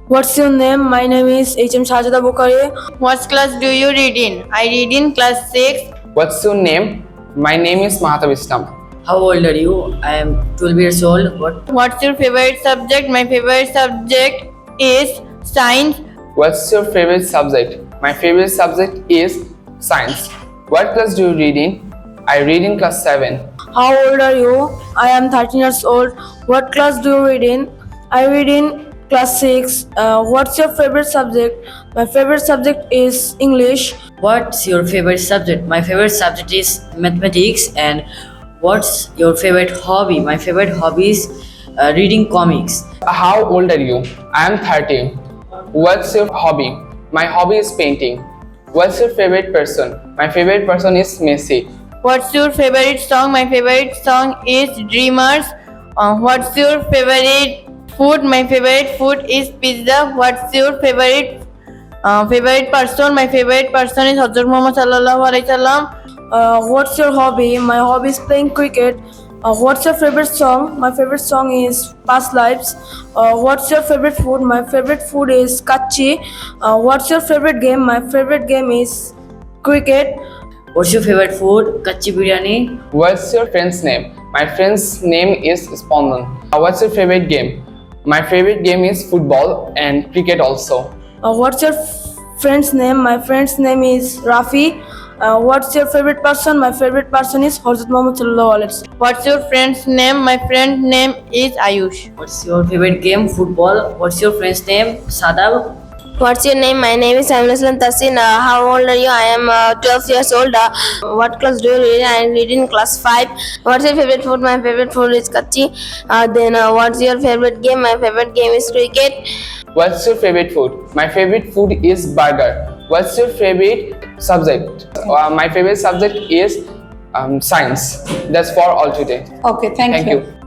What's your name? My name is H.M. Shahjada Bukhari. What class do you read in? I read in class 6. What's your name? My name is Mahatab Islam. How old are you? I am 12 years old. What's your favorite subject? My favorite subject is science. What's your favorite subject? My favorite subject is science. What class do you read in? I read in class 7. How old are you? I am 13 years old. What class do you read in? I read in class 6. What's your favorite subject? My favorite subject is English. What's your favorite subject? My favorite subject is mathematics. And what's your favorite hobby? My favorite hobby is reading comics. How old are you? I am 13. What's your hobby? My hobby is painting. What's your favorite person? My favorite person is Messi. What's your favorite song? My favorite song is Dreamers. What's your favorite food? My favorite food is pizza. What's your favorite person? My favorite person is Hazrat Muhammad sallallahu alaihi wasallam. What's your hobby? My hobby is playing cricket. What's your favorite song? My favorite song is Past Lives. What's your favorite food? My favorite food is kachi. What's your favorite game? My favorite game is cricket. What's your favorite food? Kachi biryani. What's your friend's name? My friend's name is Spondan. What's your favorite game? My favorite game is football and cricket also. What's your friend's name? My friend's name is Rafi. What's your favorite person? My favorite person is Hazrat Muhammad sallallahu alaihi wasallam. What's your friend's name? My friend's name is Ayush. What's your favorite game? Football. What's your friend's name? Sadab. What's your name? My name is Amneslan Tassin. How old are you? I am 12 years old. What class do you read? I read in class 5. What's your favorite food? My favorite food is kachi. What's your favorite game? My favorite game is cricket. What's your favorite food? My favorite food is burger. What's your favorite subject? My favorite subject is science. That's for all today. Okay, thank you. you.